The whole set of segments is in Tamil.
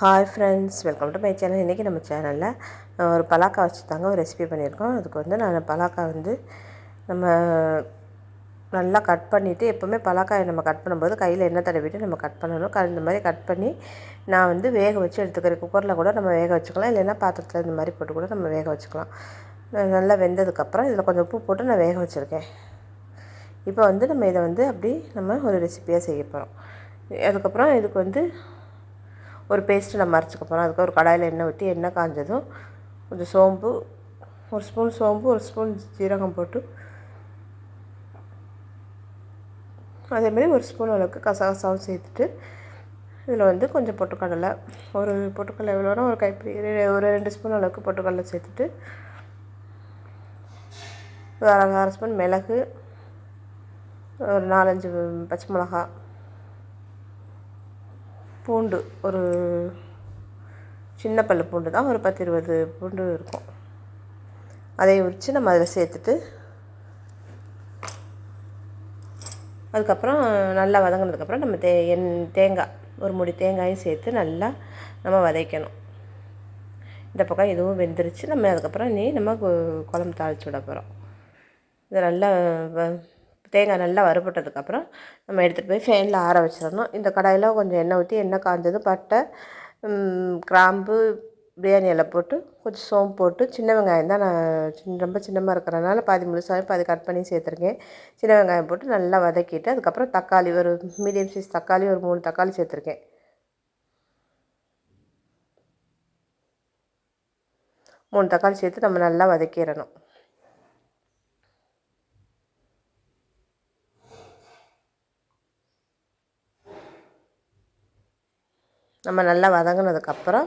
Hi friends, welcome to my channel. இன்றைக்கி நம்ம சேனலில் ஒரு பலாக்காய் வச்சு தாங்க ஒரு ரெசிபி பண்ணியிருக்கோம். அதுக்கு வந்து நான் பலாக்காய் வந்து நம்ம நல்லா கட் பண்ணிவிட்டு, எப்போவுமே பலாக்காயை நம்ம கட் பண்ணும்போது கையில் எண்ணெய் தடவிட்டு நம்ம கட் பண்ணணும். இந்த மாதிரி கட் பண்ணி நான் வந்து வேக வச்சு எடுத்துக்கிறேன். குக்கரில் கூட நம்ம வேக வச்சுக்கலாம், இல்லைன்னா பாத்திரத்தில் இந்த மாதிரி போட்டு கூட நம்ம வேக வச்சுக்கலாம். நல்லா வெந்ததுக்கப்புறம் இதில் கொஞ்சம் உப்பு போட்டு நான் வேக வச்சுருக்கேன். இப்போ வந்து நம்ம இதை வந்து அப்படி நம்ம ஒரு ரெசிப்பியாக செய்ய போகிறோம். அதுக்கப்புறம் இதுக்கு வந்து ஒரு பேஸ்ட்டு நம்ம அரைச்சிக்க போகிறோம். அதுக்கு ஒரு கடாயில் எண்ணெய் ஊற்றி எண்ணெய் காஞ்சதும் கொஞ்சம் சோம்பு, ஒரு ஸ்பூன் சோம்பு, ஒரு ஸ்பூன் ஜீரகம் போட்டு, அதேமாதிரி ஒரு ஸ்பூன் அளவுக்கு கசகசாவும் சேர்த்துட்டு, இதில் வந்து கொஞ்சம் பொட்டுக்கடலை, ஒரு பொட்டுக்கடலை எவ்வளோனா ஒரு கைப்பிடி, ஒரு 2 ஸ்பூன் அளவுக்கு பொட்டுக்கடலை சேர்த்துட்டு, ஒரு அரை ஸ்பூன் மிளகு, ஒரு 4-5 பச்சை மிளகா, பூண்டு, ஒரு சின்ன பல்லு பூண்டு தான், ஒரு 10-20 பூண்டு இருக்கும். அதை உரித்து நம்ம அதில் சேர்த்துட்டு, அதுக்கப்புறம் நல்லா வதங்கினதுக்கப்புறம் நம்ம தேங்காய், ஒரு மூடி தேங்காயும் சேர்த்து நல்லா நம்ம வதக்கணும். இந்த பக்கம் இதுவும் வெந்துருச்சு. நம்ம அதுக்கப்புறம் நம்ம குழம்பு தாளித்து விட போகிறோம். இது நல்லா தேங்காய் நல்லா வறுபட்டதுக்கப்புறம் நம்ம எடுத்துகிட்டு போய் ஃபேனில் ஆற வச்சிடணும். இந்த கடாயில் கொஞ்சம் எண்ணெய் ஊற்றி, எண்ணெய் காஞ்சதும் பட்டை, கிராம்பு, பிரியாணி இலை போட்டு, கொஞ்சம் சோம்பு போட்டு, சின்ன வெங்காயம் தான் நான் ரொம்ப சின்னமாக இருக்கிறனால பாதி முழுசாகவும் பாதி கட் பண்ணி சேர்த்துருக்கேன். சின்ன வெங்காயம் போட்டு நல்லா வதக்கிட்டு, அதுக்கப்புறம் தக்காளி, ஒரு மீடியம் சைஸ் தக்காளி, ஒரு 3 தக்காளி சேர்த்துருக்கேன். 3 தக்காளி சேர்த்து நம்ம நல்லா வதக்கிடணும். நம்ம நல்லா வதங்கினதுக்கப்புறம்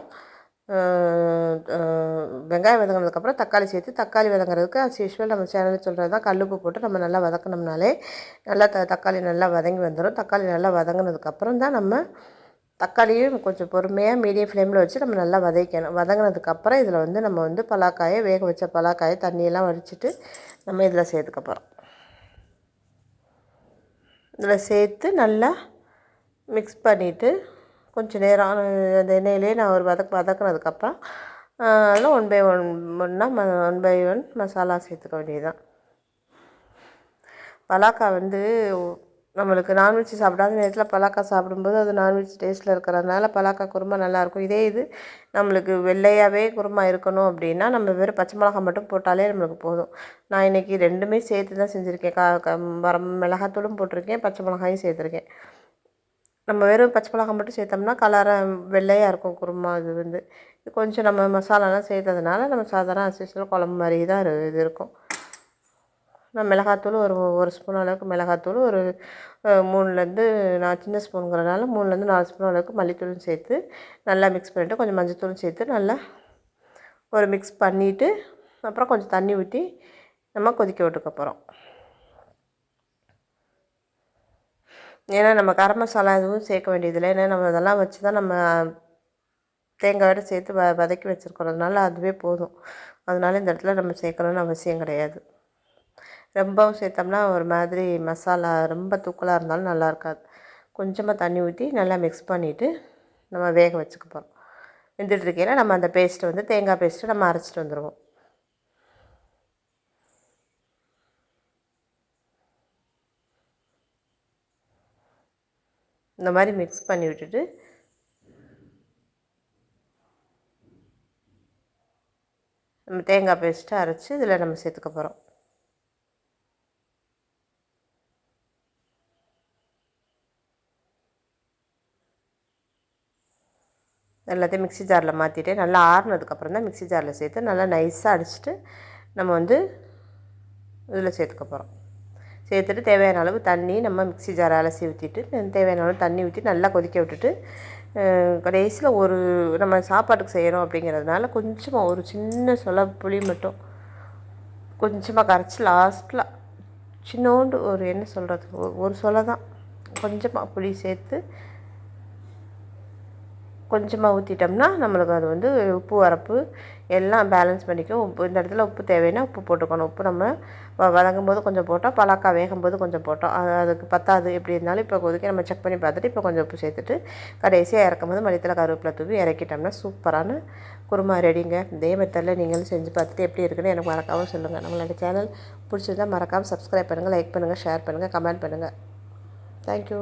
வெங்காயம் வதங்கினதுக்கப்புறம் தக்காளி சேர்த்து, தக்காளி வதங்குறதுக்கு அஸ் யூஷுவல் நம்ம சேனலில் சொல்கிறது தான், கல்லுப்பு போட்டு நம்ம நல்லா வதக்கினோம்னாலே நல்லா தக்காளி நல்லா வதங்கி வந்துடும். தக்காளி நல்லா வதங்கினதுக்கப்புறம் தான் நம்ம தக்காளியும் கொஞ்சம் பொறுமையாக மீடியம் ஃப்ளேமில் வச்சு நம்ம நல்லா வதக்கணும். வதங்கினதுக்கப்புறம் இதில் வந்து நம்ம வந்து பலாக்காயை, வேக வச்ச பலாக்காயை தண்ணியெல்லாம் வடிச்சிட்டு நம்ம இதில் சேர்த்துக்க போகிறோம். இதில் சேர்த்து நல்லா மிக்ஸ் பண்ணிவிட்டு கொஞ்சம் நேரம் அந்த எண்ணெயிலே நான் ஒரு வதக்குனதுக்கப்புறம் அதில் 1 பை 1 மசாலா சேர்த்துக்க வேண்டியது தான். பலாக்காய் வந்து நம்மளுக்கு நான்வெஜ் சாப்பிடாத நேரத்தில் பலாக்காய் சாப்பிடும்போது அது நான்வெஜ் டேஸ்ட்டில் இருக்கிறதுனால பலாக்காய் குருமா நல்லாயிருக்கும். இதே இது நம்மளுக்கு வெள்ளையாகவே குருமா இருக்கணும் அப்படின்னா நம்ம வெறும் பச்சை மிளகாய் மட்டும் போட்டாலே நம்மளுக்கு போதும். நான் இன்றைக்கி 2மே சேர்த்து தான் செஞ்சுருக்கேன். மிளகாத்தூளும் போட்டிருக்கேன், பச்சை மிளகாயும் சேர்த்துருக்கேன். நம்ம வெறும் பச்சை மிளகாய் மட்டும் சேர்த்தோம்னா கலராக வெள்ளையாக இருக்கும் குருமா. இது வந்து கொஞ்சம் நம்ம மசாலாலாம் சேர்த்ததுனால நம்ம சாதாரண அசிஸ்டல் குழம்பு மாதிரி தான் இது இருக்கும். நான் மிளகாத்தூள் ஒரு ஸ்பூன் அளவுக்கு மிளகாத்தூள், ஒரு 3லேருந்து, நான் சின்ன ஸ்பூனுங்கிறனால 3லேருந்து 4 ஸ்பூன் அளவுக்கு மல்லித்தூளும் சேர்த்து நல்லா மிக்ஸ் பண்ணிவிட்டு, கொஞ்சம் மஞ்சத்தூளும் சேர்த்து நல்லா ஒரு மிக்ஸ் பண்ணிவிட்டு, அப்புறம் கொஞ்சம் தண்ணி ஊற்றி நம்ம கொதிக்க விட்டுக்க போகிறோம். ஏன்னா நம்ம கரம் மசாலா எதுவும் சேர்க்க வேண்டியதில்லை. ஏன்னா நம்ம அதெல்லாம் வச்சு தான் நம்ம தேங்காயோடு சேர்த்து வதக்கி வச்சுருக்கிறதுனால அதுவே போதும். அதனால இந்த இடத்துல நம்ம சேர்க்கணுன்னு அவசியம் கிடையாது. ரொம்பவும் சேர்த்தோம்னா ஒரு மாதிரி மசாலா ரொம்ப தூக்கலாக இருந்தாலும் நல்லா இருக்காது. கொஞ்சமாக தண்ணி ஊற்றி நல்லா மிக்ஸ் பண்ணிவிட்டு நம்ம வேக வச்சுக்க போகிறோம். வெந்துட்டுருக்கையில் நம்ம அந்த பேஸ்ட்டை வந்து தேங்காய் பேஸ்ட்டை நம்ம அரைச்சிட்டு வந்துடுவோம். இந்த மாதிரி மிக்ஸ் பண்ணி விட்டுட்டு நம்ம தேங்காய் பேஸ்ட்டை அரைச்சி இதில் நம்ம சேர்த்துக்க போகிறோம். எல்லாத்தையும் மிக்ஸி ஜாரில் மாற்றிட்டு நல்லா ஆறுனதுக்கப்புறம் தான் மிக்ஸி ஜாரில் சேர்த்து நல்லா நைஸாக அடிச்சுட்டு நம்ம வந்து இதில் சேர்த்துக்க போகிறோம். சேர்த்துட்டு தேவையான அளவு தண்ணி நம்ம மிக்ஸி ஜாரை அலசி ஊற்றிட்டு தேவையான அளவு தண்ணி ஊற்றி நல்லா கொதிக்க விட்டுட்டு, கடைசியில் ஒரு நம்ம சாப்பாட்டுக்கு செய்கிறோம் அப்படிங்கிறதுனால கொஞ்சமாக ஒரு சின்ன சொல புளி மட்டும் கொஞ்சமாக கரைச்சி லாஸ்ட்டில் சின்னோண்டு ஒரு என்ன சொல்கிறது, ஒரு சொலை தான், கொஞ்சமாக புளி சேர்த்து கொஞ்சமாக ஊற்றிட்டோம்னா நம்மளுக்கு அது வந்து உப்பு வரப்பு எல்லாம் பேலன்ஸ் பண்ணிக்கும். உப்பு இந்த இடத்துல உப்பு தேவைன்னா உப்பு போட்டுக்கணும். உப்பு நம்ம வதங்கும் போது கொஞ்சம் போட்டோம், பலாக்காய் வேகும்போது கொஞ்சம் போட்டோம். அதுக்கு பத்தாது எப்படி இருந்தாலும் இப்போ கொதிக்க நம்ம செக் பண்ணி பார்த்துட்டு இப்போ கொஞ்சம் உப்பு சேர்த்துட்டு கடைசியாக இறக்கும்போது மல்லித்தலை கருவேப்பிலை தூவி இறக்கிட்டோம்னா சூப்பரான குருமா ரெடிங்க. இதே மெத்தடில் நீங்களும் செஞ்சு பார்த்துட்டு எப்படி இருக்குன்னு எனக்கு மறக்காமல் சொல்லுங்கள். நம்மளோட சேனல் பிடிச்சிருந்தால் மறக்காமல் சப்ஸ்கிரைப் பண்ணுங்கள், லைக் பண்ணுங்கள், ஷேர் பண்ணுங்கள், கமெண்ட் பண்ணுங்கள். தேங்க்யூ.